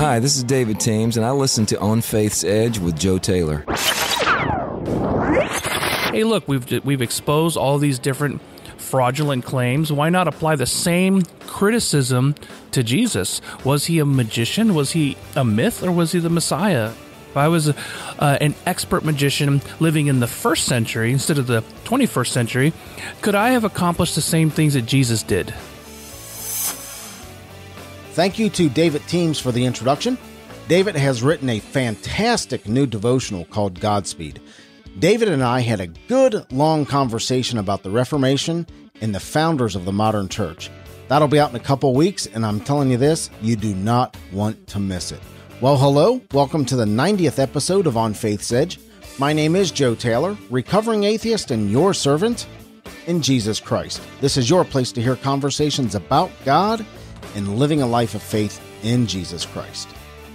Hi, this is David Thames, and I listen to On Faith's Edge with Joe Taylor. Hey, look, we've exposed all these different fraudulent claims. Why not apply the same criticism to Jesus? Was he a magician? Was he a myth? Or was he the Messiah? If I was an expert magician living in the 1st century instead of the 21st century, could I have accomplished the same things that Jesus did? Thank you to David Thames for the introduction. David has written a fantastic new devotional called Godspeed. David and I had a good, long conversation about the Reformation and the founders of the modern church. That'll be out in a couple weeks, and I'm telling you this, you do not want to miss it. Well, hello. Welcome to the 90th episode of On Faith's Edge. My name is Joe Taylor, recovering atheist and your servant in Jesus Christ. This is your place to hear conversations about God and living a life of faith in Jesus Christ.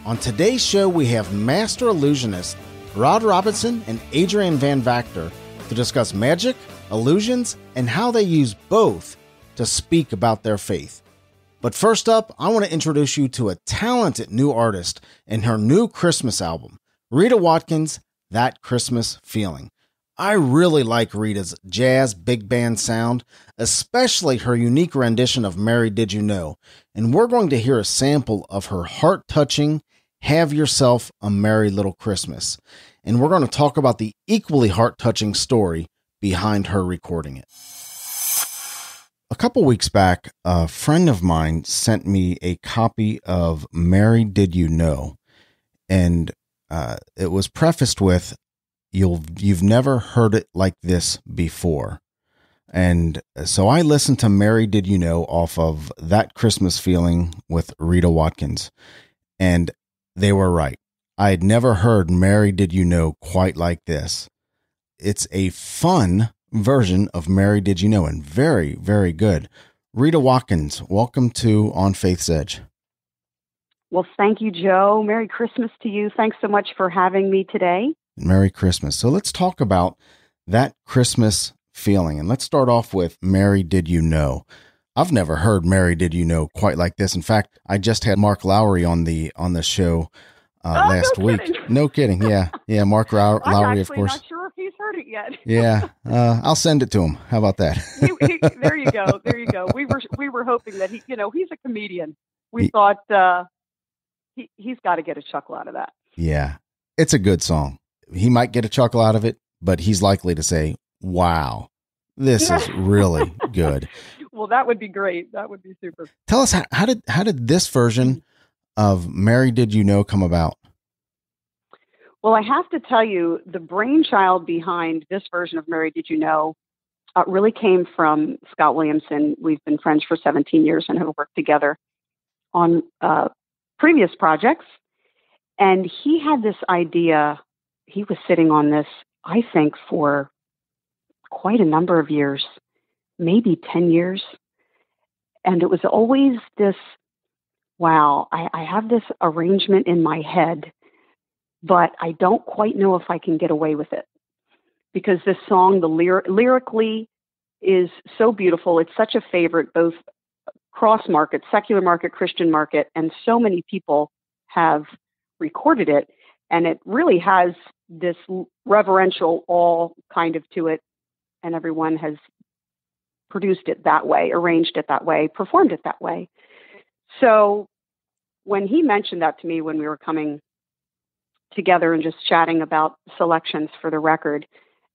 On today's show, we have master illusionists Robison and Adrian Van Vactor to discuss magic, illusions, and how they use both to speak about their faith. But first up, I want to introduce you to a talented new artist and her new Christmas album, Reta Watkins, That Christmas Feeling. I really like Reta's jazz big band sound, especially her unique rendition of Mary Did You Know, and we're going to hear a sample of her heart-touching Have Yourself a Merry Little Christmas, and we're going to talk about the equally heart-touching story behind her recording it. A couple weeks back, a friend of mine sent me a copy of Mary Did You Know, and it was prefaced with, You've never heard it like this before. And so I listened to Mary Did You Know off of That Christmas Feeling with Reta Watkins, and they were right. I had never heard Mary Did You Know quite like this. It's a fun version of Mary Did You Know, and very, very good. Reta Watkins, welcome to On Faith's Edge. Well, thank you, Joe. Merry Christmas to you. Thanks so much for having me today. Merry Christmas. So let's talk about That Christmas Feeling, and let's start off with Mary Did You Know. I've never heard Mary Did You Know quite like this. In fact, I just had Mark Lowry on the show last week. Kidding. No kidding. Yeah. Mark Lowry, of course. I'm not sure if he's heard it yet. Yeah, I'll send it to him. How about that? There you go. There you go. We were hoping that he's a comedian. We thought he's got to get a chuckle out of that. Yeah, it's a good song. He might get a chuckle out of it, but he's likely to say, "Wow, this is really good." Well, that would be great. That would be super. Tell us how did this version of Mary Did You Know come about? Well, I have to tell you, the brainchild behind this version of Mary Did You Know really came from Scott Williamson. We've been friends for 17 years and have worked together on previous projects. And he had this idea. He was sitting on this, I think, for quite a number of years, maybe 10 years. And it was always this, wow, I have this arrangement in my head, but I don't quite know if I can get away with it. Because this song, lyrically is so beautiful. It's such a favorite, both cross market, secular market, Christian market, and so many people have recorded it. And it really has this reverential awe kind of to it. And everyone has produced it that way, arranged it that way, performed it that way. So when he mentioned that to me when we were coming together and just chatting about selections for the record,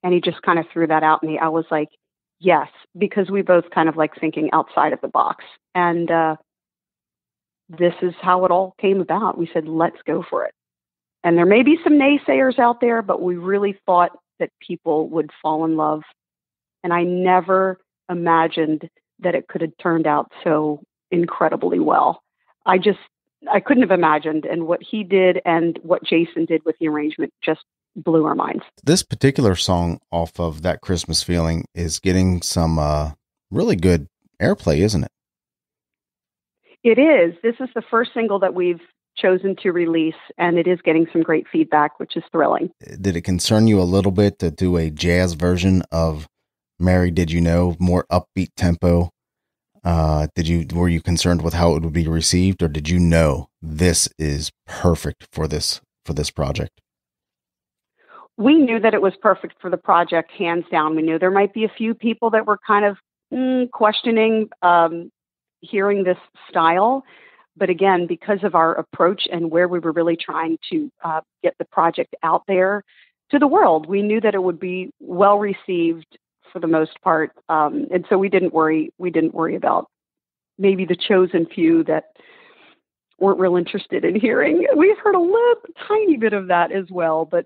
and he just kind of threw that out at me, I was like, yes, because we both kind of like thinking outside of the box. And this is how it all came about. We said, let's go for it. And there may be some naysayers out there, but we really thought that people would fall in love. And I never imagined that it could have turned out so incredibly well. I couldn't have imagined. And what he did and what Jason did with the arrangement just blew our minds. This particular song off of That Christmas Feeling is getting some really good airplay, isn't it? It is. This is the first single that we've chosen to release, and it is getting some great feedback, which is thrilling. Did it concern you a little bit to do a jazz version of Mary Did You Know, more upbeat tempo? Were you concerned with how it would be received, or did you know this is perfect for this project? We knew that it was perfect for the project, hands down. We knew there might be a few people that were kind of questioning hearing this style. But again, because of our approach and where we were really trying to get the project out there to the world, we knew that it would be well received for the most part. And so we didn't worry about maybe the chosen few that weren't real interested in hearing. We've heard a tiny bit of that as well, but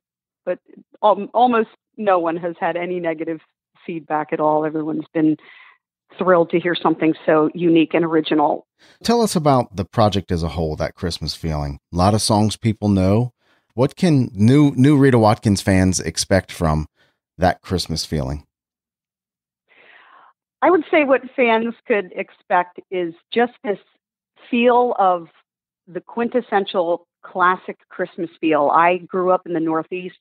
almost no one has had any negative feedback at all. Everyone's been thrilled to hear something so unique and original. Tell us about the project as a whole, that Christmas feeling. A lot of songs people know. What can new Reta Watkins fans expect from that Christmas feeling? I would say what fans could expect is just this feel of the quintessential classic Christmas feel. I grew up in the Northeast,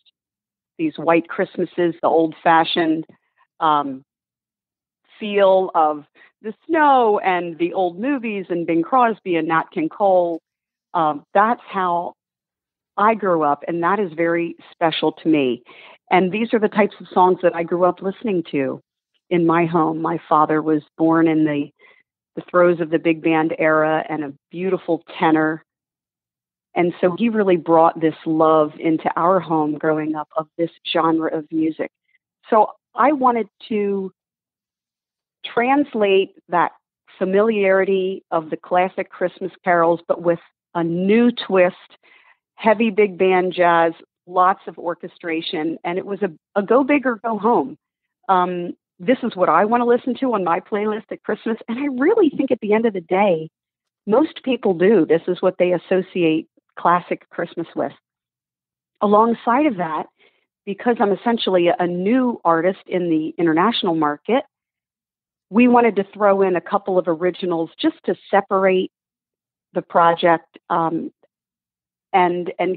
these white Christmases, the old-fashioned feel of the snow and the old movies and Bing Crosby and Nat King Cole. That's how I grew up, and that is very special to me. And these are the types of songs that I grew up listening to in my home. My father was born in the throes of the big band era and a beautiful tenor. And so he really brought this love into our home growing up of this genre of music. So I wanted to translate that familiarity of the classic Christmas carols, but with a new twist, heavy big band jazz, lots of orchestration, and it was a go big or go home. This is what I want to listen to on my playlist at Christmas, and I really think at the end of the day, most people do. This is what they associate classic Christmas with. Alongside of that, because I'm essentially a new artist in the international market, we wanted to throw in a couple of originals just to separate the project and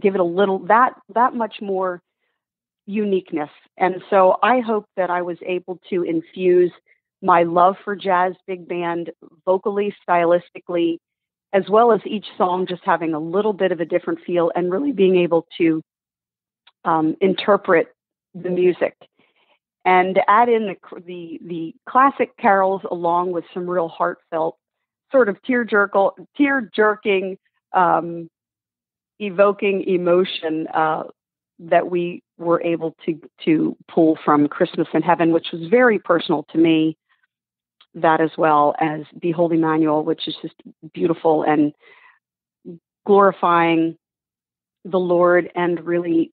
give it a little that much more uniqueness. And so I hope that I was able to infuse my love for jazz big band vocally, stylistically, as well as each song just having a little bit of a different feel and really being able to interpret the music and add in the classic carols along with some real heartfelt, sort of tear-jerking, evoking emotion that we were able to pull from Christmas in Heaven, which was very personal to me. That as well as Behold Emmanuel, which is just beautiful and glorifying the Lord and really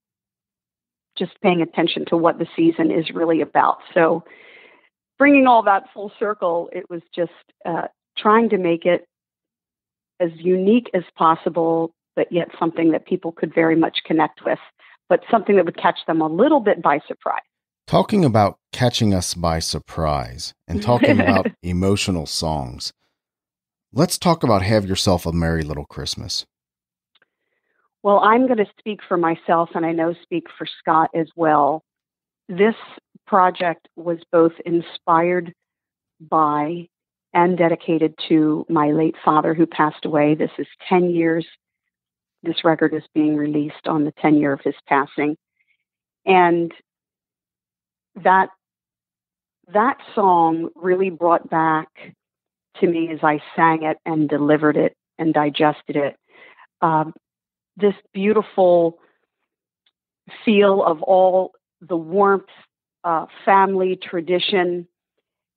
just paying attention to what the season is really about. So bringing all that full circle, it was just trying to make it as unique as possible, but yet something that people could very much connect with, but something that would catch them a little bit by surprise. Talking about catching us by surprise and talking about emotional songs, let's talk about Have Yourself a Merry Little Christmas. Well, I'm going to speak for myself, and I know speak for Scott as well. This project was both inspired by and dedicated to my late father who passed away. This is 10 years. This record is being released on the 10 year of his passing. And that song really brought back to me as I sang it and delivered it and digested it, this beautiful feel of all the warmth, family, tradition,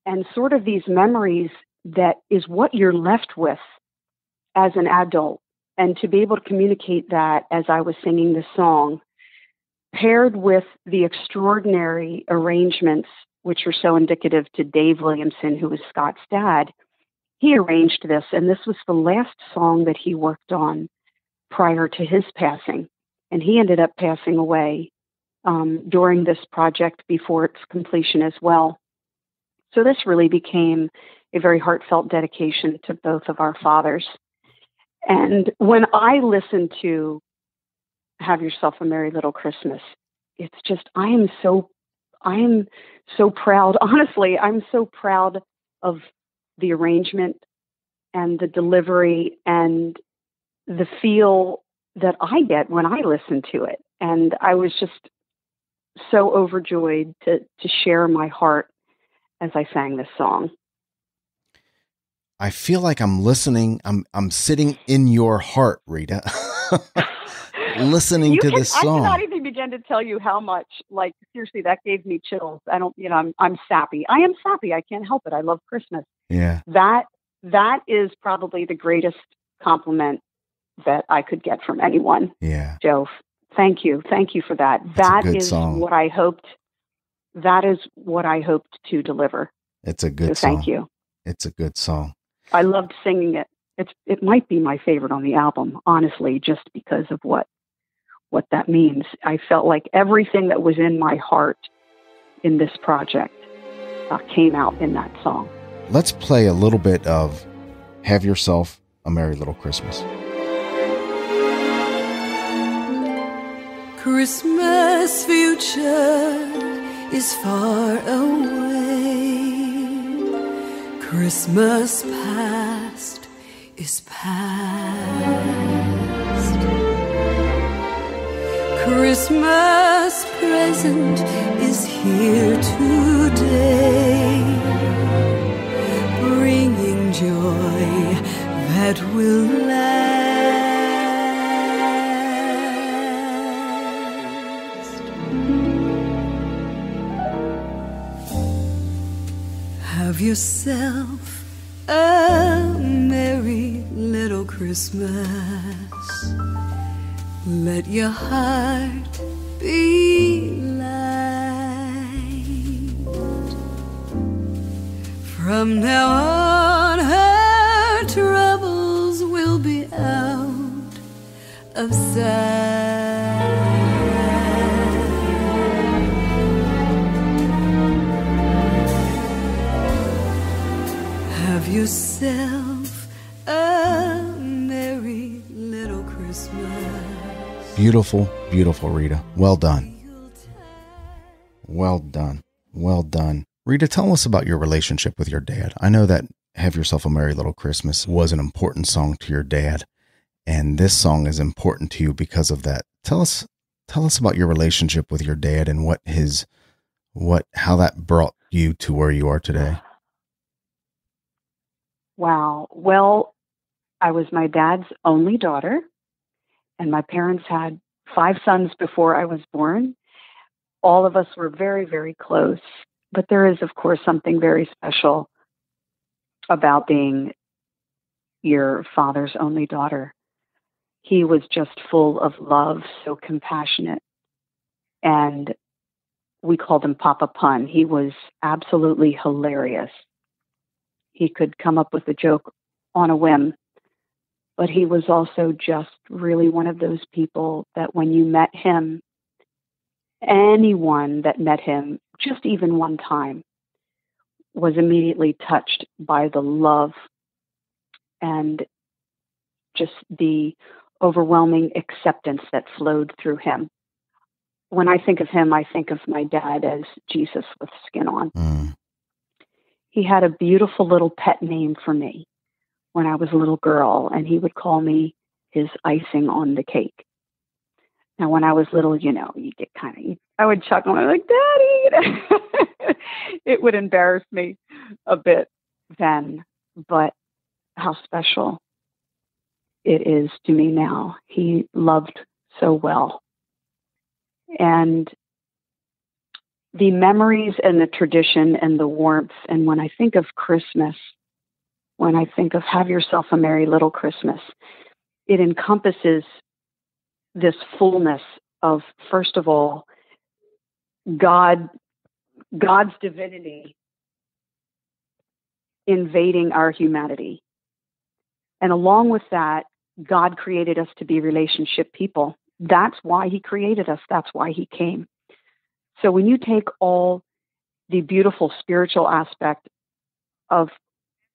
and sort of these memories that is what you're left with as an adult. And to be able to communicate that as I was singing this song, paired with the extraordinary arrangements, which are so indicative to Dave Williamson, who was Scott's dad. He arranged this, and this was the last song that he worked on prior to his passing. And he ended up passing away during this project before its completion as well. So this really became a very heartfelt dedication to both of our fathers. And when I listen to Have Yourself a Merry Little Christmas, it's just, I am so proud. Honestly, I'm so proud of the arrangement and the delivery and the feel that I get when I listen to it. And I was just so overjoyed to share my heart as I sang this song. I feel like I'm listening. I'm sitting in your heart, Rita, listening to this song. I cannot even begin to tell you how much, like, seriously, that gave me chills. I don't, I'm sappy. I am sappy. I can't help it. I love Christmas. Yeah. That is probably the greatest compliment that I could get from anyone. Yeah. Joe, thank you. Thank you for that. That is what I hoped. That is what I hoped to deliver. It's a good song. Thank you. It's a good song. I loved singing it. It might be my favorite on the album, honestly, just because of what that means. I felt like everything that was in my heart in this project came out in that song. Let's play a little bit of Have Yourself a Merry Little Christmas. Christmas future is far away. Christmas past is past. Christmas present is here today, bringing joy that will last. Have yourself a merry little Christmas. Let your heart be light. From now on, her troubles will be out of sight. Have yourself a merry little Christmas. Beautiful, beautiful, Rita. Well done. Well done. Well done. Rita, tell us about your relationship with your dad. I know that Have Yourself a Merry Little Christmas was an important song to your dad, and this song is important to you because of that. Tell us about your relationship with your dad and how that brought you to where you are today. Wow. Well, I was my dad's only daughter, and my parents had 5 sons before I was born. All of us were very, very close, but there is, of course, something very special about being your father's only daughter. He was just full of love, so compassionate, and we called him Papa Pun. He was absolutely hilarious. He could come up with a joke on a whim, but he was also just really one of those people that when you met him, anyone that met him, just even one time, was immediately touched by the love and just the overwhelming acceptance that flowed through him. When I think of him, I think of my dad as Jesus with skin on. Mm. He had a beautiful little pet name for me when I was a little girl, and he would call me his icing on the cake. Now, when I was little, you get I would chuckle and I'm like, Daddy! It would embarrass me a bit then, but how special it is to me now. He loved so well. And the memories and the tradition and the warmth, and when I think of Christmas, when I think of Have Yourself a Merry Little Christmas, it encompasses this fullness of, first of all, God's divinity invading our humanity. And along with that, God created us to be relationship people. That's why he created us. That's why he came. So when you take all the beautiful spiritual aspect of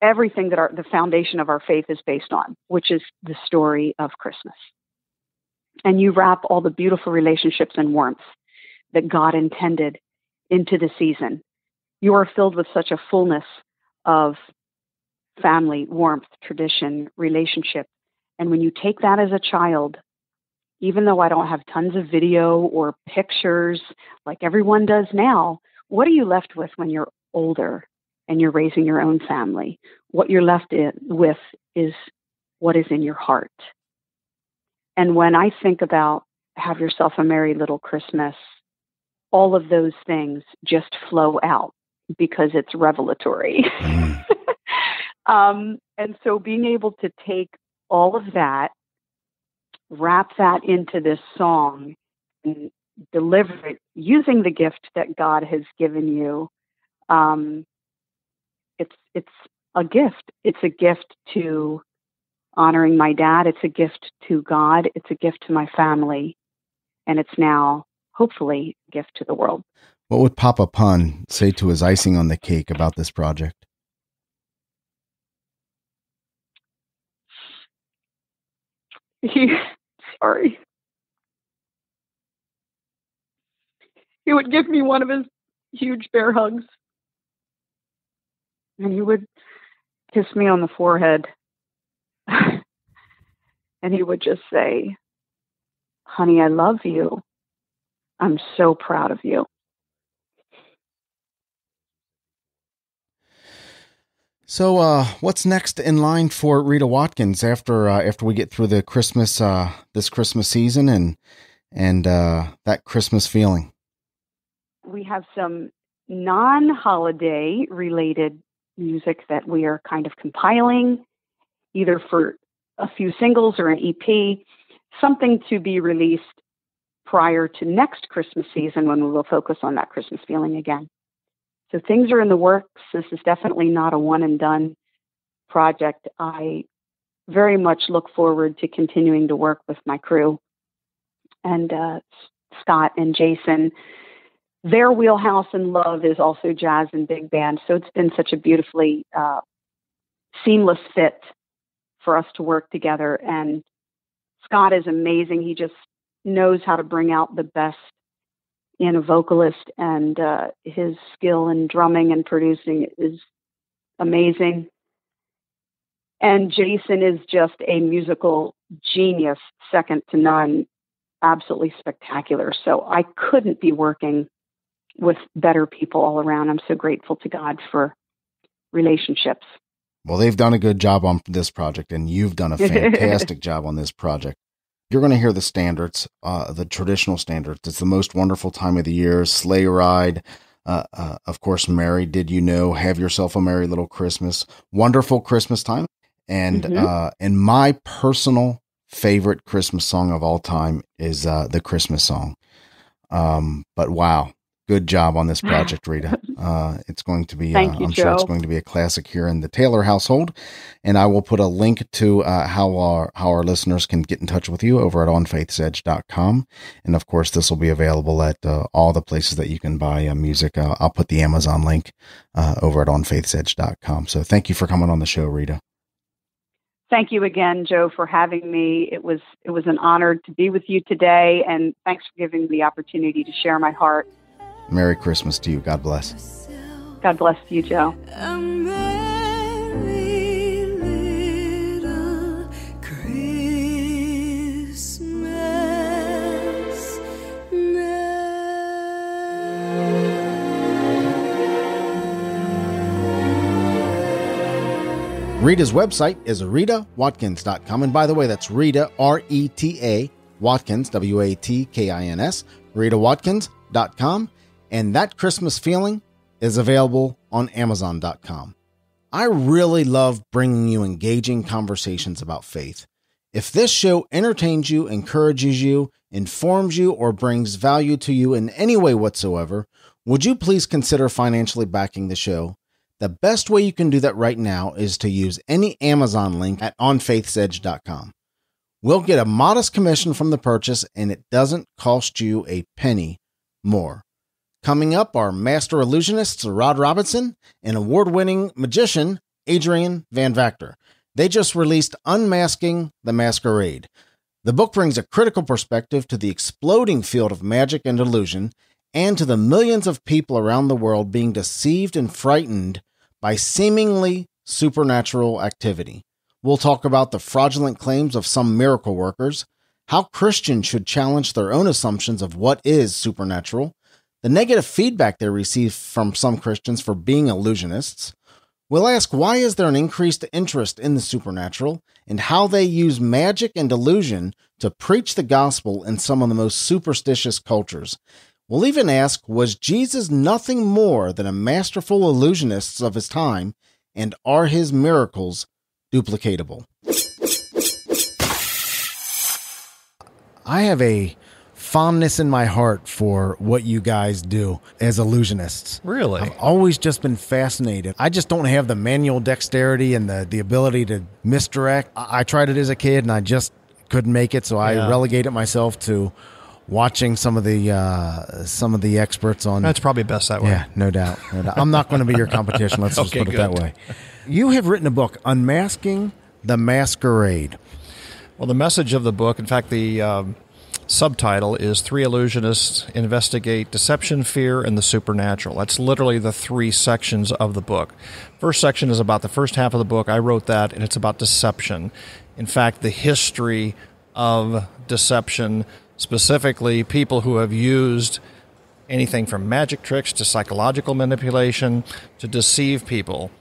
everything that the foundation of our faith is based on, which is the story of Christmas, and you wrap all the beautiful relationships and warmth that God intended into the season, you are filled with such a fullness of family, warmth, tradition, relationship. And when you take that as a child, even though I don't have tons of video or pictures like everyone does now, what are you left with when you're older and you're raising your own family? What you're left with is what is in your heart. And when I think about Have Yourself a Merry Little Christmas, all of those things just flow out because it's revelatory. And so being able to take all of that, wrap that into this song, and deliver it using the gift that God has given you, it's a gift. It's a gift to honoring my dad. It's a gift to God. It's a gift to my family. And it's now, hopefully, a gift to the world. What would Papa Pun say to his icing on the cake about this project? Sorry. He would give me one of his huge bear hugs. And he would kiss me on the forehead. And he would just say, "Honey, I love you. I'm so proud of you." So, what's next in line for Reta Watkins after we get through the Christmas this Christmas season and that Christmas feeling? We have some non-holiday related music that we are kind of compiling, either for a few singles or an EP, something to be released prior to next Christmas season when we will focus on that Christmas feeling again. So things are in the works. This is definitely not a one and done project. I very much look forward to continuing to work with my crew and Scott and Jason. Their wheelhouse in love is also jazz and big band. So it's been such a beautifully seamless fit for us to work together. And Scott is amazing. He just knows how to bring out the best in a vocalist, and his skill in drumming and producing is amazing. And Jason is just a musical genius, second to none, absolutely spectacular. So I couldn't be working with better people all around. I'm so grateful to God for relationships. Well, they've done a good job on this project, and you've done a fantastic job on this project. You're going to hear the standards, the traditional standards. It's the most wonderful time of the year. Sleigh ride, of course, Mary, Did You Know? Have Yourself a Merry Little Christmas. Wonderful Christmas time. And and my personal favorite Christmas song of all time is the Christmas song. But wow, good job on this project, Reta. It's going to be, Thank you, I'm Joe. sure it's going to be a classic here in the Taylor household. And I will put a link to how our listeners can get in touch with you over at onfaithsedge.com. And of course, this will be available at all the places that you can buy music. I'll put the Amazon link over at onfaithsedge.com. So thank you for coming on the show, Reta. Thank you again, Joe, for having me. It was an honor to be with you today, and thanks for giving me the opportunity to share my heart. Merry Christmas to you. God bless. God bless you, Joe. A merry little Christmas now. Reta's website is retawatkins.com. And by the way, that's Reta, R-E-T-A, Watkins, W-A-T-K-I-N-S, retawatkins.com. And That Christmas Feeling is available on Amazon.com. I really love bringing you engaging conversations about faith. If this show entertains you, encourages you, informs you, or brings value to you in any way whatsoever, would you please consider financially backing the show? The best way you can do that right now is to use any Amazon link at onfaithsedge.com. We'll get a modest commission from the purchase, and it doesn't cost you a penny more. Coming up are master illusionists Rod Robison and award-winning magician Adrian Van Vactor. They just released Unmasking the Masquerade. The book brings a critical perspective to the exploding field of magic and illusion, and to the millions of people around the world being deceived and frightened by seemingly supernatural activity. We'll talk about the fraudulent claims of some miracle workers, how Christians should challenge their own assumptions of what is supernatural, the negative feedback they receive from some Christians for being illusionists. We'll ask why is there an increased interest in the supernatural and how they use magic and illusion to preach the gospel in some of the most superstitious cultures. We'll even ask, was Jesus nothing more than a masterful illusionist of his time, and are his miracles duplicatable? I have a fondness in my heart for what you guys do as illusionists. Really? I've always just been fascinated. I just don't have the manual dexterity and the ability to misdirect. I tried it as a kid and I just couldn't make it, so I relegated myself to watching some of the experts on. That's probably best that way. Yeah, no doubt. I'm not going to be your competition. Let's just put it that way. You have written a book, Unmasking the Masquerade. Well, the message of the book, in fact, the subtitle is Three Illusionists Investigate Deception, Fear, and the Supernatural. That's literally the three sections of the book. First section is about the first half of the book. I wrote that, and it's about deception. In fact, the history of deception, specifically people who have used anything from magic tricks to psychological manipulation to deceive people,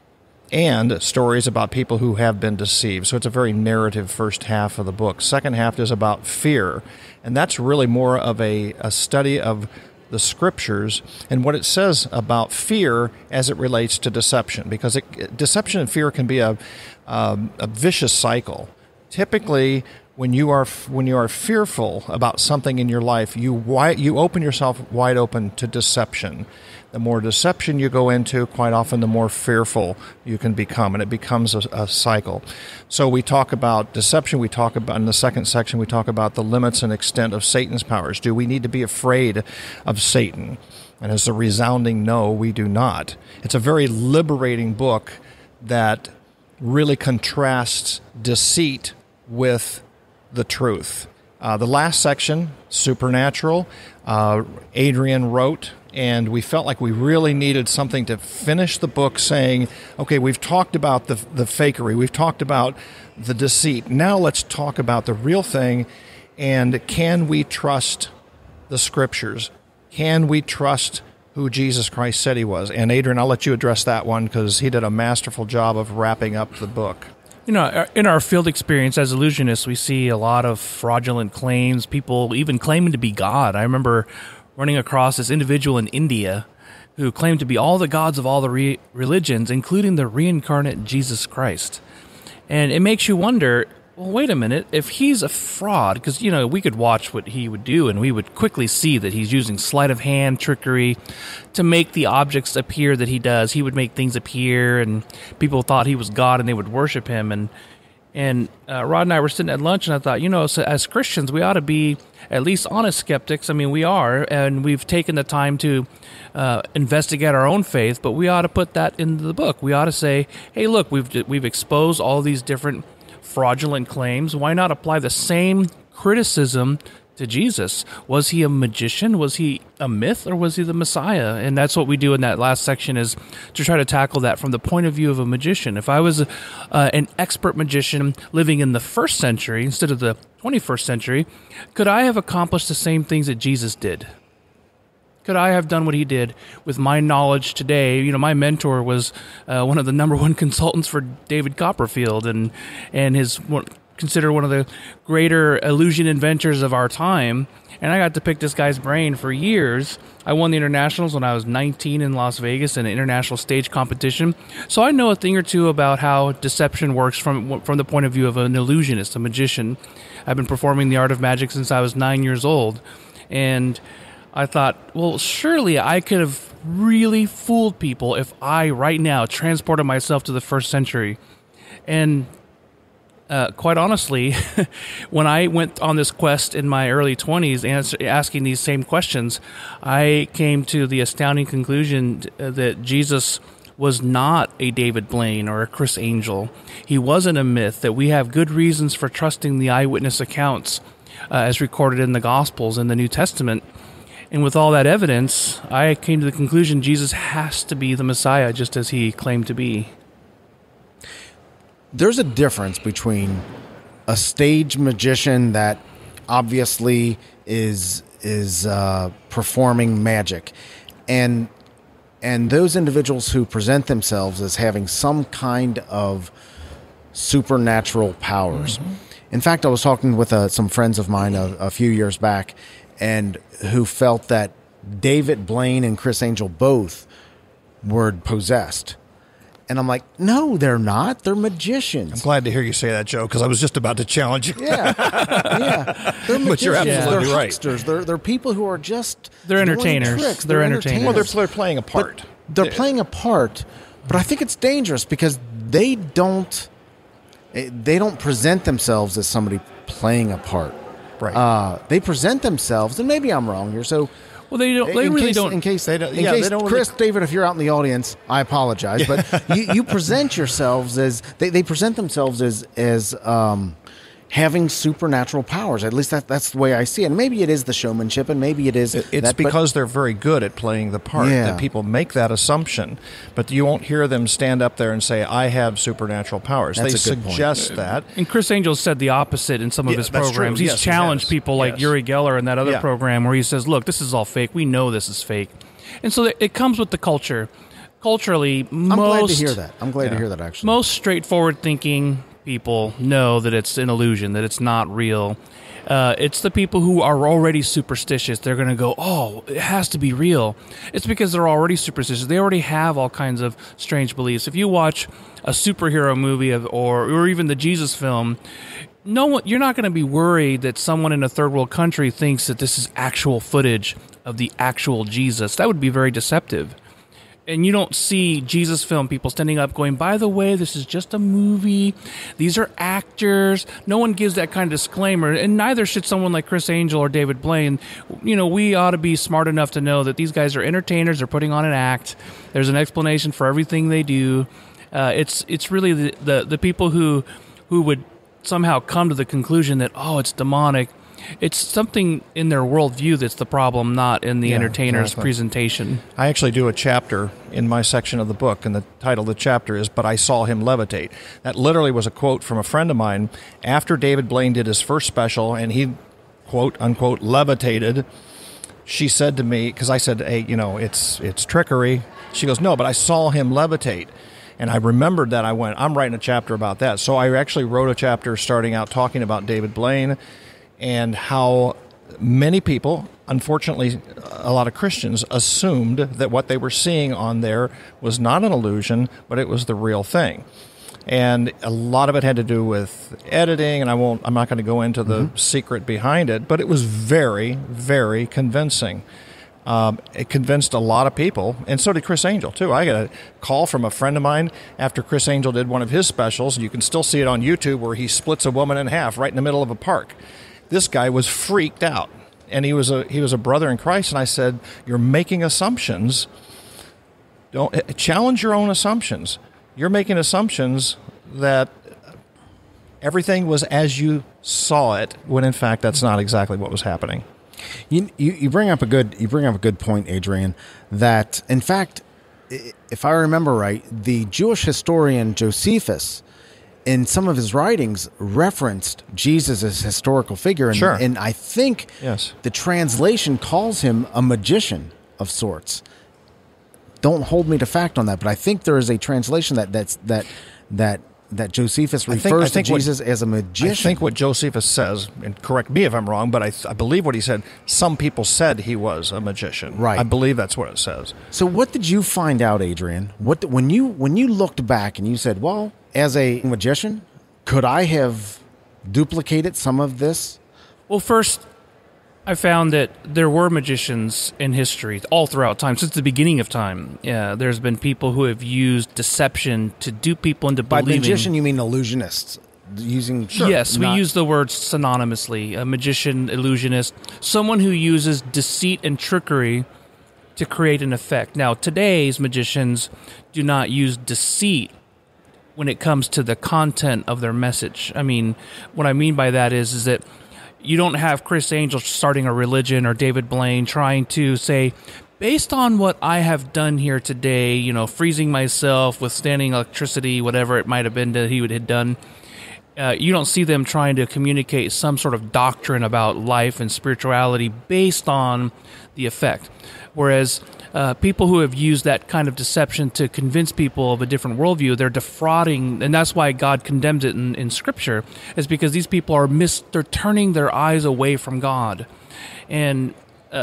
and stories about people who have been deceived. So it's a very narrative first half of the book. Second half is about fear, and that's really more of a study of the scriptures and what it says about fear as it relates to deception, because deception and fear can be a vicious cycle. Typically, when you are fearful about something in your life, you open yourself wide open to deception. The more deception you go into, quite often the more fearful you can become, and it becomes a cycle. So we talk about deception. We talk about, in the second section, we talk about the limits and extent of Satan's powers. Do we need to be afraid of Satan? And as a resounding no, we do not. It's a very liberating book that really contrasts deceit with the truth. The last section, supernatural, Adrian wrote, and we felt like we really needed something to finish the book saying, okay, we've talked about the fakery, we've talked about the deceit, now let's talk about the real thing, and can we trust the scriptures? Can we trust who Jesus Christ said he was? And Adrian, I'll let you address that one because he did a masterful job of wrapping up the book. You know, in our field experience as illusionists, we see a lot of fraudulent claims, people even claiming to be God. I remember running across this individual in India who claimed to be all the gods of all the religions, including the reincarnate Jesus Christ. And it makes you wonder, well, wait a minute, if he's a fraud, because, you know, we could watch what he would do, and we would quickly see that he's using sleight of hand trickery to make the objects appear that he does. He would make things appear, and people thought he was God, and they would worship him. And Rod and I were sitting at lunch, and I thought, you know, so as Christians, we ought to be at least honest skeptics. I mean, we are, and we've taken the time to investigate our own faith, but we ought to put that into the book. We ought to say, hey, look, we've exposed all these different fraudulent claims. Why not apply the same criticism to Jesus? Was he a magician? Was he a myth? Or was he the Messiah? And that's what we do in that last section, is to try to tackle that from the point of view of a magician. If I was an expert magician living in the 1st century instead of the 21st century, could I have accomplished the same things that Jesus did? Could I have done what he did with my knowledge today? You know, my mentor was one of the number one consultants for David Copperfield, and his considered one of the greater illusion inventors of our time. And I got to pick this guy's brain for years. I won the internationals when I was 19 in Las Vegas in an international stage competition. So I know a thing or two about how deception works from the point of view of an illusionist, a magician. I've been performing the art of magic since I was 9 years old. And I thought, well, surely I could have really fooled people if I, right now, transported myself to the 1st century. And quite honestly, when I went on this quest in my early 20s asking these same questions, I came to the astounding conclusion that Jesus was not a David Blaine or a Chris Angel. He wasn't a myth, that we have good reasons for trusting the eyewitness accounts as recorded in the Gospels and the New Testament. And with all that evidence, I came to the conclusion Jesus has to be the Messiah, just as he claimed to be. there's a difference between a stage magician that obviously is performing magic, and those individuals who present themselves as having some kind of supernatural powers. Mm-hmm. In fact, I was talking with some friends of mine a few years back, and who felt that David Blaine and Chris Angel both were possessed. And I'm like, no, they're not. They're magicians. I'm glad to hear you say that, Joe, because I was just about to challenge you. Yeah. They're magicians. But you're absolutely they're right. hucksters. They're people who are just They're entertainers. Tricks. They're entertainers. Well, they're playing a part. But they're playing a part, but I think it's dangerous because they don't present themselves as somebody playing a part. Right. They present themselves, and maybe I'm wrong here. So, well, they don't. They really don't. In case they don't. Yeah, case, they don't Chris, really, David, if you're out in the audience, I apologize, but you present yourselves as they present themselves as having supernatural powers. At least that's the way I see it. And maybe it is the showmanship, and maybe it is. It's because they're very good at playing the part that people make that assumption. But you won't hear them stand up there and say, "I have supernatural powers." That's they a good suggest point. that. And Chris Angel said the opposite in some of his that's programs. true. He's Yes, he challenged has. people like Yes. Uri Geller in that other program where he says, "Look, this is all fake. We know this is fake." And so it comes with the culture. Culturally, I'm glad to hear that. I'm glad to hear that, actually. Most straightforward thinking people know that it's an illusion, that it's not real. It's the people who are already superstitious. They're going to go, oh, it has to be real. It's because they're already superstitious. They already have all kinds of strange beliefs. If you watch a superhero movie or even the Jesus film, you're not going to be worried that someone in a third world country thinks that this is actual footage of the actual Jesus. That would be very deceptive. And you don't see Jesus film people standing up going, by the way, this is just a movie. These are actors. No one gives that kind of disclaimer. And neither should someone like Chris Angel or David Blaine. You know, we ought to be smart enough to know that these guys are entertainers. They're putting on an act. There's an explanation for everything they do. It's really the people who would somehow come to the conclusion that, oh, it's demonic. It's something in their worldview that's the problem, not in the entertainer's presentation. I actually do a chapter in my section of the book, and the title of the chapter is "But I Saw Him Levitate." That literally was a quote from a friend of mine after David Blaine did his first special, and he, quote, unquote, levitated. She said to me, because I said, hey, it's trickery. She goes, no, but I saw him levitate. And I remembered that. I went, I'm writing a chapter about that. So I actually wrote a chapter starting out talking about David Blaine and how many people, unfortunately a lot of Christians, assumed that what they were seeing on there was not an illusion, but it was the real thing. And a lot of it had to do with editing, and I'm not going to go into the secret behind it, but it was very, very convincing. It convinced a lot of people, and so did Chris Angel, too. I got a call from a friend of mine after Chris Angel did one of his specials, and you can still see it on YouTube, where he splits a woman in half right in the middle of a park. This guy was freaked out, and he was a brother in Christ, and I said, you're making assumptions. Don't challenge your own assumptions. You're making assumptions that everything was as you saw it, when in fact that's not exactly what was happening. You bring up a good point, Adrian, that in fact, if I remember right, the Jewish historian Josephus, in some of his writings, referenced Jesus as a historical figure, and, sure. and I think the translation calls him a magician of sorts. Don't hold me to fact on that, but I think there is a translation that Josephus refers to Jesus as a magician. I think what Josephus says, and correct me if I'm wrong, but I believe what he said, some people said he was a magician. Right. I believe that's what it says. So what did you find out, Adrian? When you looked back and you said, well, as a magician, could I have duplicated some of this? Well, first, I found that there were magicians in history all throughout time, since the beginning of time. Yeah, there's been people who have used deception to dupe people into By believing. magician, you mean illusionists? Using Yes, we use the words synonymously. A magician, illusionist, someone who uses deceit and trickery to create an effect. Now, today's magicians do not use deceit when it comes to the content of their message. I mean, what I mean by that is that you don't have Chris Angel starting a religion or David Blaine trying to say, based on what I have done here today, freezing myself, withstanding electricity, whatever it might have been that he had done, you don't see them trying to communicate some sort of doctrine about life and spirituality based on the effect. Whereas people who have used that kind of deception to convince people of a different worldview, they're defrauding, and that's why God condemns it in Scripture, is because these people they're turning their eyes away from God. And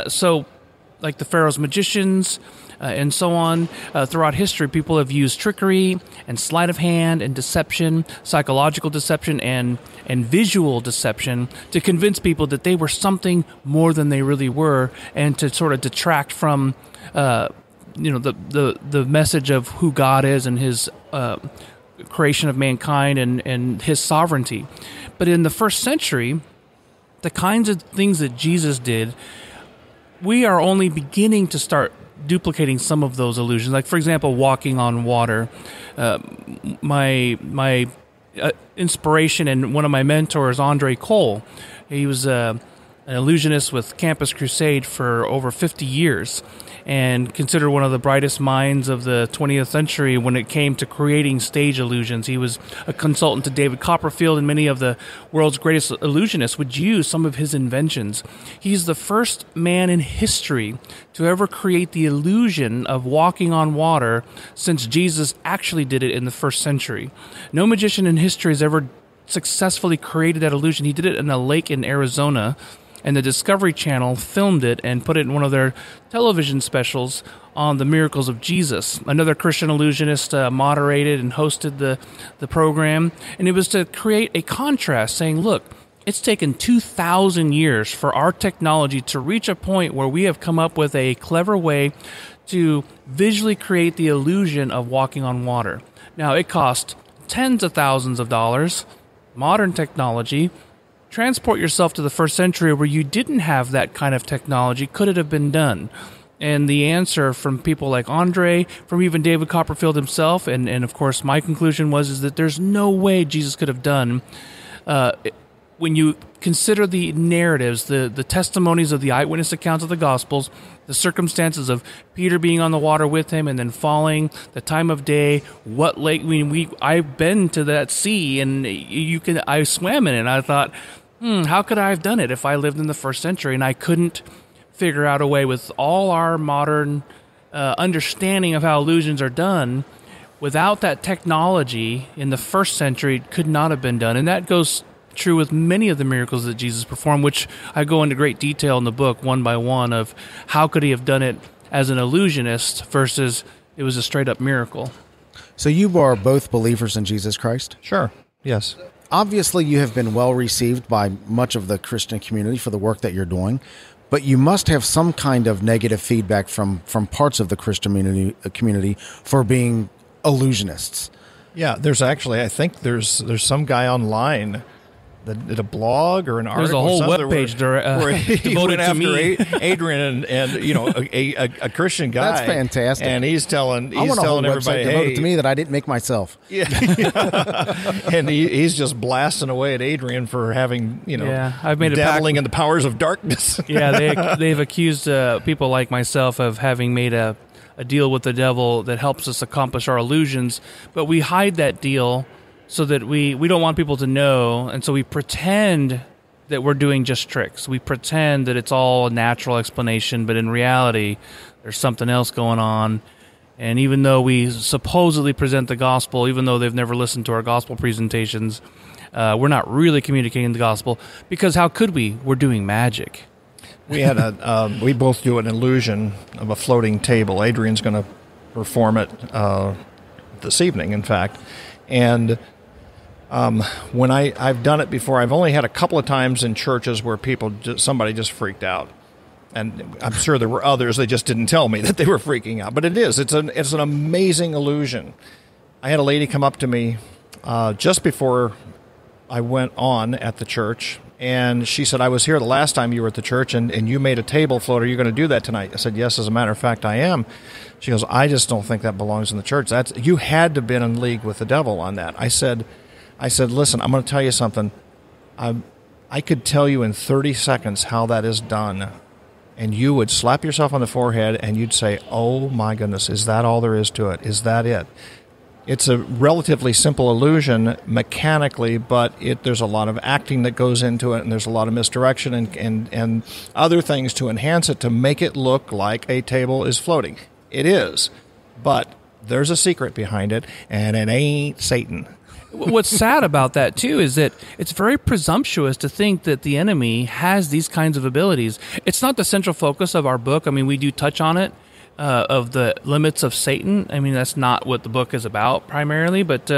so, like the Pharaoh's magicians and so on, throughout history, people have used trickery and sleight of hand and deception, psychological deception and visual deception to convince people that they were something more than they really were, and to sort of detract from the message of who God is and His creation of mankind and His sovereignty. But in the first century, the kinds of things that Jesus did, we are only beginning to start duplicating some of those illusions. Like, for example, walking on water. My inspiration and one of my mentors, Andre Cole, he was an illusionist with Campus Crusade for over 50 years and considered one of the brightest minds of the 20th century when it came to creating stage illusions. He was a consultant to David Copperfield, and many of the world's greatest illusionists would use some of his inventions. He's the first man in history to ever create the illusion of walking on water, since Jesus actually did it in the first century. No magician in history has ever successfully created that illusion. He did it in a lake in Arizona, and the Discovery Channel filmed it and put it in one of their television specials on the miracles of Jesus. Another Christian illusionist moderated and hosted the program, and it was to create a contrast, saying, look, it's taken 2,000 years for our technology to reach a point where we have come up with a clever way to visually create the illusion of walking on water. Now, it cost tens of thousands of dollars, modern technology. Transport yourself to the first century where you didn't have that kind of technology. Could it have been done? And the answer from people like Andre, from even David Copperfield himself, and of course my conclusion is that there's no way Jesus could have done. When you consider the narratives, the testimonies of the eyewitness accounts of the Gospels, the circumstances of Peter being on the water with him and then falling, the time of day, what lake. I've been to that sea, and I swam in it, and I thought, how could I have done it if I lived in the first century? And I couldn't figure out a way, with all our modern understanding of how illusions are done, without that technology in the first century, it could not have been done. And that goes true with many of the miracles that Jesus performed, which I go into great detail in the book, one by one, of how could he have done it as an illusionist versus it was a straight-up miracle. So you are both believers in Jesus Christ? Sure, yes. Obviously, you have been well received by much of the Christian community for the work that you're doing, but you must have some kind of negative feedback from parts of the Christian community for being illusionists. Yeah, there's actually, I think there's some guy online that did a blog or an article. There's a whole webpage where he devoted went to after me. And a Christian guy. That's fantastic. And he's telling I want a whole everybody, website devoted to me that I didn't make myself. Yeah, and he's just blasting away at Adrian for having I've made dabbling in the powers of darkness. Yeah, they've accused people like myself of having made a deal with the devil that helps us accomplish our illusions, but we hide that deal so that we don't want people to know, and so we pretend that we're doing just tricks. We pretend that it's all a natural explanation, but in reality, there's something else going on. And even though we supposedly present the gospel, even though they've never listened to our gospel presentations, we're not really communicating the gospel, because how could we? We're doing magic. We had we both do an illusion of a floating table. Adrian's going to perform it this evening, in fact. And when I've done it before, I've only had a couple of times in churches where somebody just freaked out. And I'm sure there were others, they just didn't tell me that they were freaking out. But it's an amazing illusion. I had a lady come up to me just before I went on at the church, and she said, I was here the last time you were at the church, and you made a table float. Are you going to do that tonight? I said, yes, as a matter of fact, I am. She goes, I just don't think that belongs in the church. You had to have been in league with the devil on that. I said, listen, I'm going to tell you something. I could tell you in 30 seconds how that is done. and you would slap yourself on the forehead and you'd say, oh my goodness, is that all there is to it? Is that it? It's a relatively simple illusion mechanically, but there's a lot of acting that goes into it, and there's a lot of misdirection and other things to enhance it to make it look like a table is floating. It is, but there's a secret behind it, and it ain't Satan. What's sad about that, too, is that it's very presumptuous to think that the enemy has these kinds of abilities. It's not the central focus of our book. I mean, we do touch on it, of the limits of Satan. I mean, that's not what the book is about primarily, but,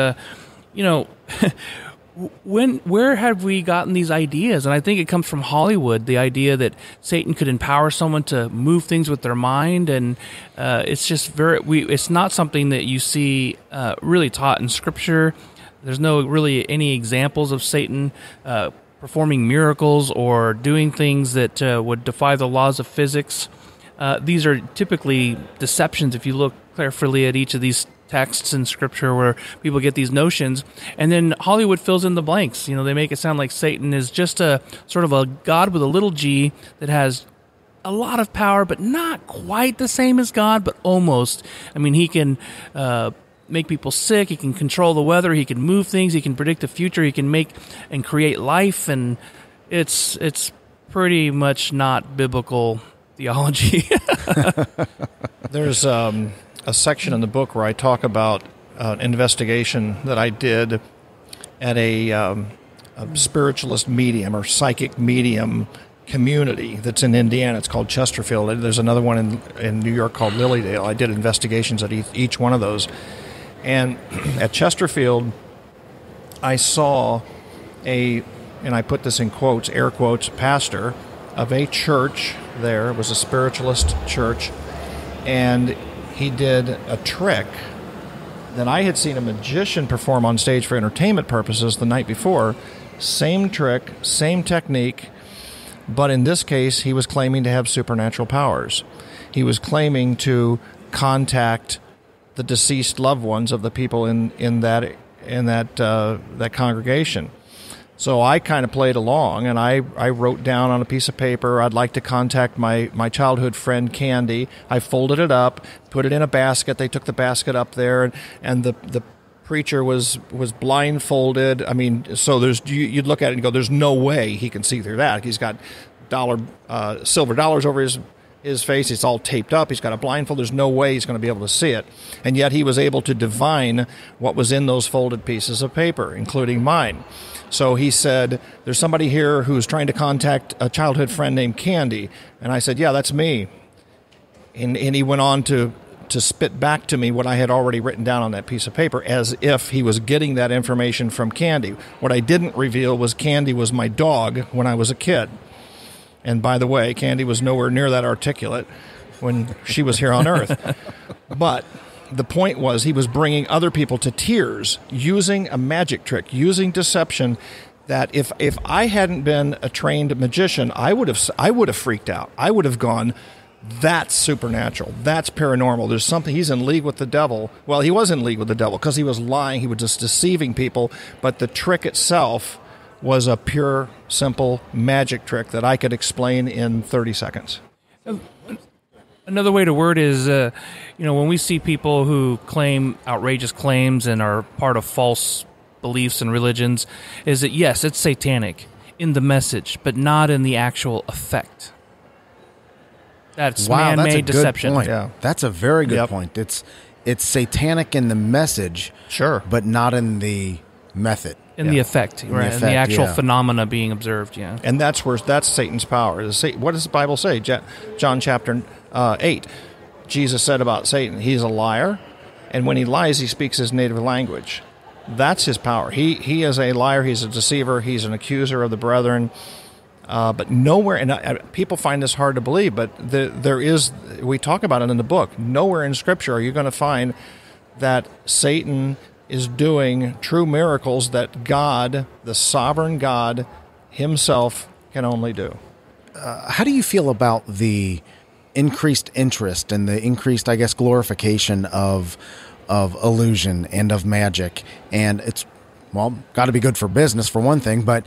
where have we gotten these ideas? And I think it comes from Hollywood, the idea that Satan could empower someone to move things with their mind, and it's just it's not something that you see really taught in Scripture. There's no really any examples of Satan performing miracles or doing things that would defy the laws of physics. These are typically deceptions if you look carefully at each of these texts in Scripture where people get these notions, and then Hollywood fills in the blanks. They make it sound like Satan is just a sort of a god with a little g that has a lot of power, but not quite the same as God, but almost. I mean, he can make people sick, he can control the weather, he can move things, he can predict the future, he can make and create life, and it's pretty much not biblical theology. There's a section in the book where I talk about an investigation that I did at a spiritualist medium or psychic medium community that's in Indiana. It's called Chesterfield. There's another one in New York called Lilydale. I did investigations at each one of those. And at Chesterfield, I saw and I put this in quotes, air quotes, pastor of a church there. It was a spiritualist church. And he did a trick that I had seen a magician perform on stage for entertainment purposes the night before. Same trick, same technique, but in this case, he was claiming to have supernatural powers. He was claiming to contact the deceased loved ones of the people in that congregation. So I kind of played along, and I wrote down on a piece of paper, I'd like to contact my childhood friend Candy. I folded it up, put it in a basket. They took the basket up there, and the preacher was blindfolded. I mean, so you'd look at it and go, there's no way he can see through that. He's got silver dollars over his face. It's all taped up. He's got a blindfold. There's no way he's going to be able to see it. And yet he was able to divine what was in those folded pieces of paper, including mine. So he said, there's somebody here who's trying to contact a childhood friend named Candy. And I said, yeah, that's me. And he went on to spit back to me what I had already written down on that piece of paper, as if he was getting that information from Candy. What I didn't reveal was Candy was my dog when I was a kid. And by the way, Candy was nowhere near that articulate when she was here on Earth. But the point was he was bringing other people to tears using a magic trick, using deception, that if I hadn't been a trained magician, I would have freaked out. I would have gone, that's supernatural. That's paranormal. There's something. He's in league with the devil. Well, he was in league with the devil because he was lying. He was just deceiving people. But the trick itself was a pure, simple magic trick that I could explain in 30 seconds. Another way to word is, when we see people who claim outrageous claims and are part of false beliefs and religions, is that, yes, it's satanic in the message, but not in the actual effect. That's man-made deception. Point. Yeah. That's a very good point. It's satanic in the message, sure, but not in the method. In the effect, right? In the actual phenomena being observed, yeah. And that's Satan's power. What does the Bible say? John chapter 8. Jesus said about Satan, he's a liar, and when he lies, he speaks his native language. That's his power. He is a liar, he's a deceiver, he's an accuser of the brethren. But nowhere, and people find this hard to believe, but we talk about it in the book, nowhere in Scripture are you going to find that Satan is doing true miracles that God, the sovereign God himself, can only do. How do you feel about the increased interest and the increased, I guess, glorification of illusion and of magic? And it's well, got to be good for business for one thing. But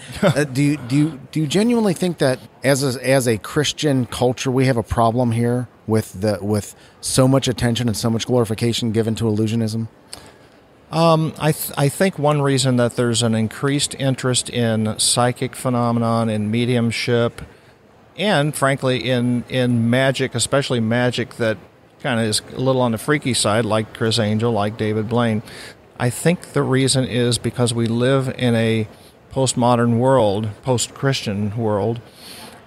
do you genuinely think that as a Christian culture we have a problem here with so much attention and so much glorification given to illusionism? I think one reason that there's an increased interest in psychic phenomenon, in mediumship, and frankly in magic, especially magic that kind of is a little on the freaky side, like Chris Angel, like David Blaine. I think the reason is because we live in a postmodern world, post-Christian world,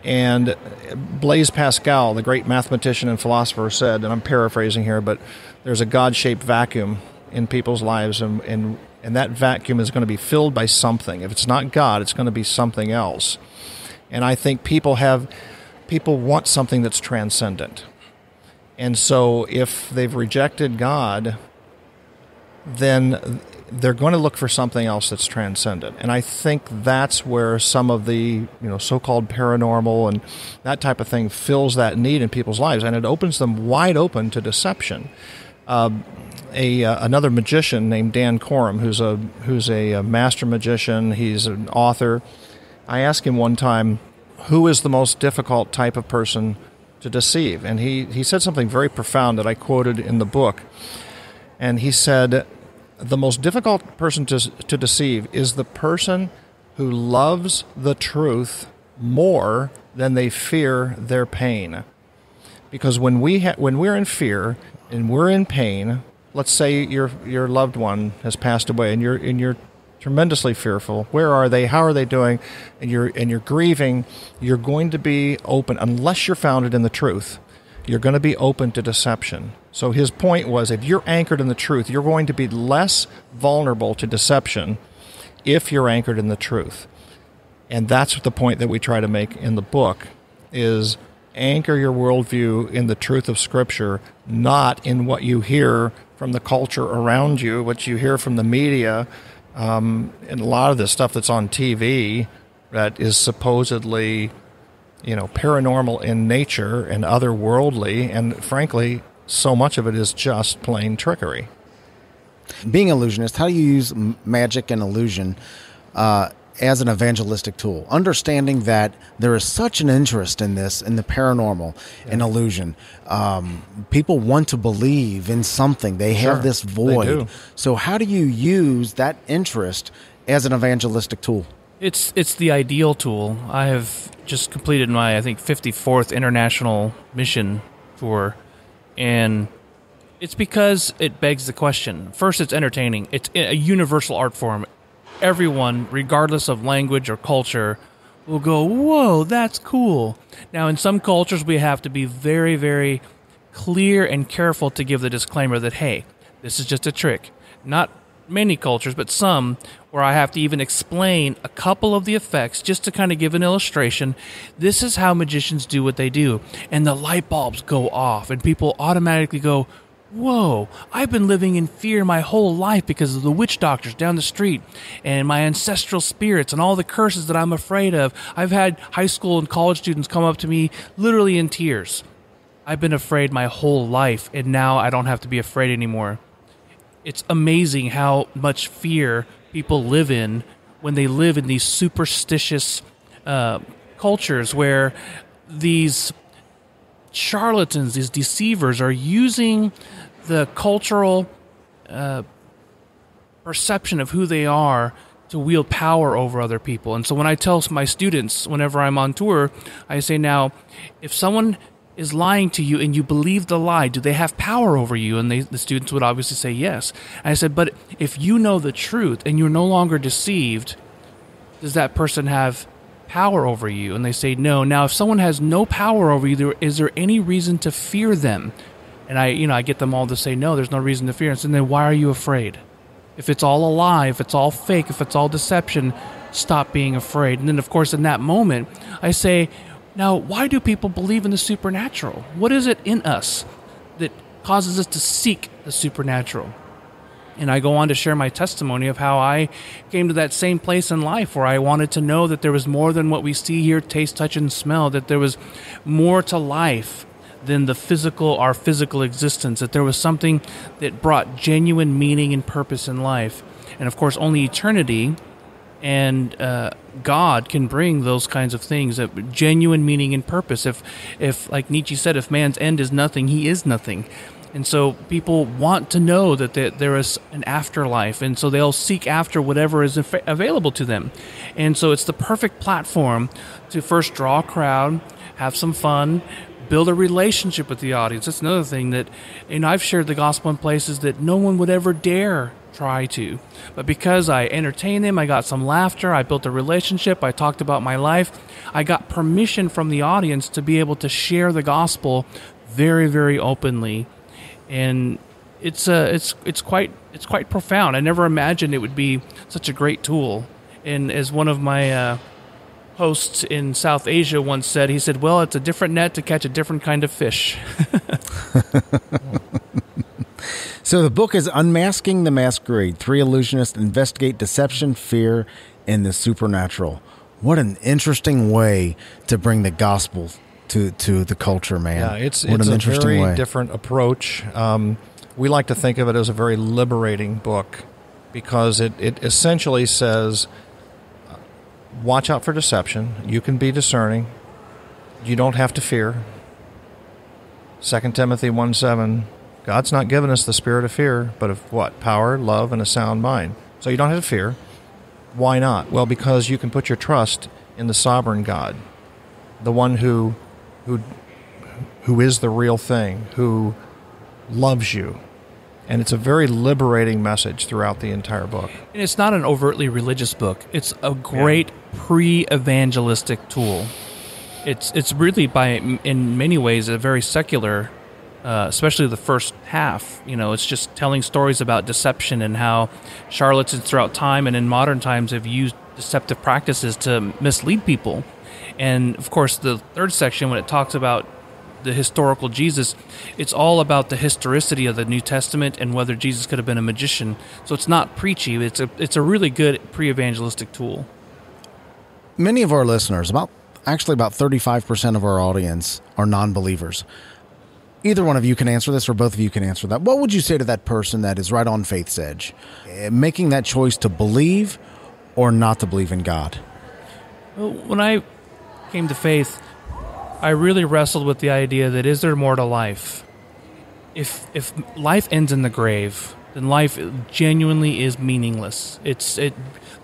and Blaise Pascal, the great mathematician and philosopher, said, and I'm paraphrasing here, but there's a God-shaped vacuum in people's lives, and that vacuum is going to be filled by something. If it's not God, it's going to be something else. And I think people want something that's transcendent. And so if they've rejected God, then they're going to look for something else that's transcendent. And I think that's where some of the so-called paranormal and that type of thing fills that need in people's lives, and it opens them wide open to deception. Another magician named Dan Coram, who's a master magician, he's an author. I asked him one time, who is the most difficult type of person to deceive? And he said something very profound that I quoted in the book. And he said, the most difficult person to deceive is the person who loves the truth more than they fear their pain. Because when we're in fear and we're in pain, let's say your loved one has passed away and you're tremendously fearful. Where are they? How are they doing? And you're grieving. You're going to be open, unless you're founded in the truth. You're going to be open to deception. So his point was, if you're anchored in the truth, you're going to be less vulnerable to deception if you're anchored in the truth. And that's the point that we try to make in the book, is anchor your worldview in the truth of Scripture, not in what you hear from the culture around you, what you hear from the media, and a lot of the stuff that's on TV that is supposedly, paranormal in nature and otherworldly, and frankly, so much of it is just plain trickery. Being illusionist, how do you use magic and illusion as an evangelistic tool, understanding that there is such an interest in this, in the paranormal and illusion? People want to believe in something. They have this void. So how do you use that interest as an evangelistic tool? It's the ideal tool. I have just completed my, I think, 54th international mission tour, and it's because it begs the question. First, it's entertaining. It's a universal art form. Everyone, regardless of language or culture, will go, whoa, that's cool. Now, in some cultures, we have to be very, very clear and careful to give the disclaimer that, hey, this is just a trick. Not many cultures, but some, where I have to even explain a couple of the effects just to kind of give an illustration. This is how magicians do what they do. And the light bulbs go off, and people automatically go, whoa, I've been living in fear my whole life because of the witch doctors down the street and my ancestral spirits and all the curses that I'm afraid of. I've had high school and college students come up to me literally in tears. I've been afraid my whole life, and now I don't have to be afraid anymore. It's amazing how much fear people live in when they live in these superstitious cultures where these charlatans, these deceivers, are using the cultural perception of who they are to wield power over other people. And so when I tell my students, whenever I'm on tour, I say, now, if someone is lying to you and you believe the lie, do they have power over you? And the students would obviously say yes. And I said, but if you know the truth and you're no longer deceived, does that person have power over you? And they say no. Now, if someone has no power over you, is there any reason to fear them? And I get them all to say no, there's no reason to fear. And so then why are you afraid? If it's all a lie, if it's all fake, if it's all deception, stop being afraid. And then, of course, in that moment, I say, now, why do people believe in the supernatural? What is it in us that causes us to seek the supernatural? And I go on to share my testimony of how I came to that same place in life where I wanted to know that there was more than what we see, hear, taste, touch, and smell, that there was more to life than our physical existence, that there was something that brought genuine meaning and purpose in life. And of course, only eternity and God can bring those kinds of things, genuine meaning and purpose. If like Nietzsche said, if man's end is nothing, he is nothing. And so people want to know that there is an afterlife, and so they'll seek after whatever is available to them. And so it's the perfect platform to first draw a crowd, have some fun, build a relationship with the audience. That's another thing that, I've shared the gospel in places that no one would ever dare try to. But because I entertained them, I got some laughter, I built a relationship, I talked about my life, I got permission from the audience to be able to share the gospel very, very openly. And it's quite profound. I never imagined it would be such a great tool. And as one of my hosts in South Asia once said, he said, "Well, it's a different net to catch a different kind of fish." So the book is Unmasking the Masquerade. 3 Illusionists investigate deception, fear, and the supernatural. What an interesting way to bring the gospel to the culture, man. Yeah, it's a very different approach. We like to think of it as a very liberating book because it essentially says, watch out for deception. You can be discerning. You don't have to fear. 2 Timothy 1:7, God's not given us the spirit of fear, but of what? Power, love, and a sound mind. So you don't have to fear. Why not? Well, because you can put your trust in the sovereign God, the one who is the real thing, who loves you. And it's a very liberating message throughout the entire book. And it's not an overtly religious book. It's a great pre-evangelistic tool. It's really, in many ways, a very secular, especially the first half. It's just telling stories about deception and how charlatans throughout time and in modern times have used deceptive practices to mislead people. And, of course, the third section, when it talks about the historical Jesus, it's all about the historicity of the New Testament and whether Jesus could have been a magician. So it's not preachy. It's a really good pre-evangelistic tool. Many of our listeners, about 35% of our audience, are non-believers. Either one of you can answer this or both of you can answer that. What would you say to that person that is right on faith's edge, making that choice to believe or not to believe in God? Well, when I came to faith, I really wrestled with the idea that is there more to life? If life ends in the grave, then life genuinely is meaningless.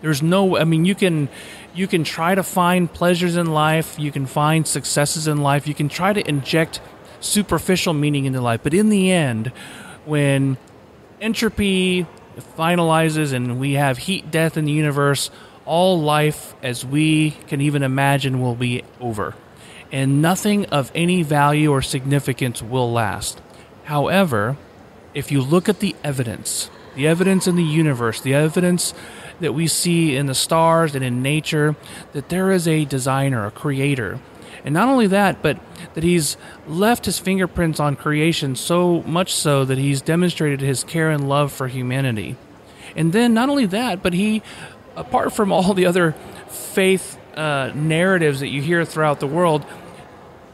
There's no, you can try to find pleasures in life, you can find successes in life, you can try to inject superficial meaning into life, but in the end, when entropy finalizes and we have heat death in the universe, all life as we can even imagine will be over, and nothing of any value or significance will last. However, if you look at the evidence in the universe, the evidence that we see in the stars and in nature, that there is a designer, a creator. And not only that, but that he's left his fingerprints on creation, so much so that he's demonstrated his care and love for humanity. And then not only that, but he, apart from all the other faith narratives that you hear throughout the world,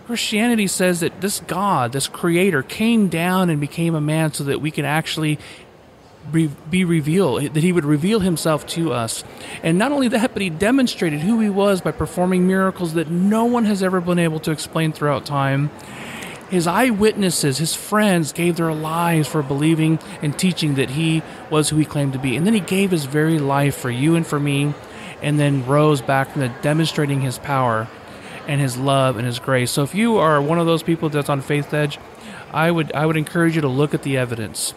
Christianity says that this God, this creator, came down and became a man so that we can actually be revealed, that he would reveal himself to us. And not only that, but he demonstrated who he was by performing miracles that no one has ever been able to explain throughout time. His eyewitnesses, his friends, gave their lives for believing and teaching that he was who he claimed to be. And then he gave his very life for you and for me, and then rose back from it, demonstrating his power and his love and his grace. So if you are one of those people that's on faith edge, I would encourage you to look at the evidence.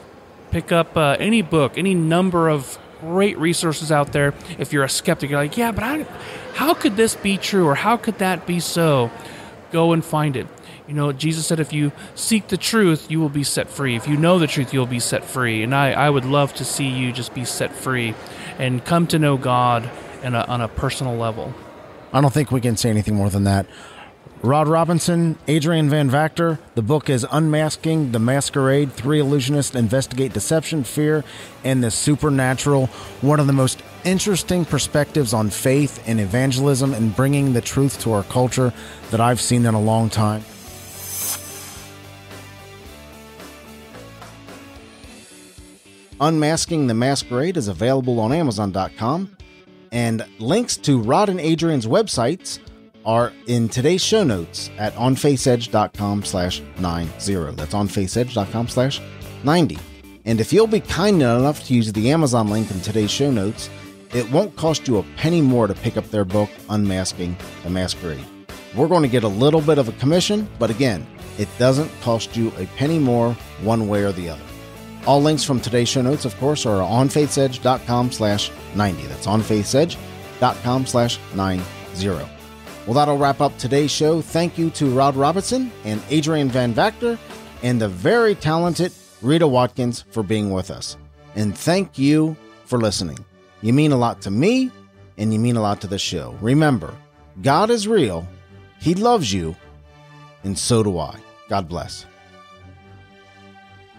Pick up any book, any number of great resources out there. If you're a skeptic, you're like, yeah, but how could this be true, or how could that be so? Go and find it. Jesus said, if you seek the truth, you will be set free. If you know the truth, you'll be set free. And I would love to see you just be set free and come to know God on a personal level. I don't think we can say anything more than that. Rod Robinson, Adrian Van Vactor. The book is Unmasking the Masquerade. 3 Illusionists investigate deception, fear, and the supernatural. One of the most interesting perspectives on faith and evangelism and bringing the truth to our culture that I've seen in a long time. Unmasking the Masquerade is available on Amazon.com, and links to Rod and Adrian's websites are in today's show notes at onfaithsedge.com/90. That's onfaithsedge.com/90. And if you'll be kind enough to use the Amazon link in today's show notes, it won't cost you a penny more to pick up their book, Unmasking the Masquerade. We're going to get a little bit of a commission, but again, it doesn't cost you a penny more one way or the other. All links from today's show notes, of course, are on faithsedge.com/90. That's on faithsedge.com/90. Well, that'll wrap up today's show. Thank you to Rod Robison and Adrian Van Vactor and the very talented Reta Watkins for being with us. And thank you for listening. You mean a lot to me, and you mean a lot to the show. Remember, God is real, He loves you, and so do I. God bless.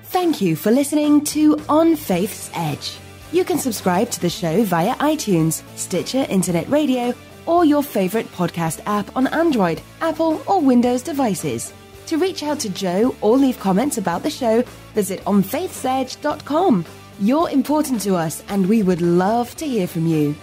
Thank you for listening to On Faith's Edge. You can subscribe to the show via iTunes, Stitcher Internet Radio, or your favorite podcast app on Android, Apple, or Windows devices. To reach out to Joe or leave comments about the show, visit onfaithsedge.com. You're important to us, and we would love to hear from you.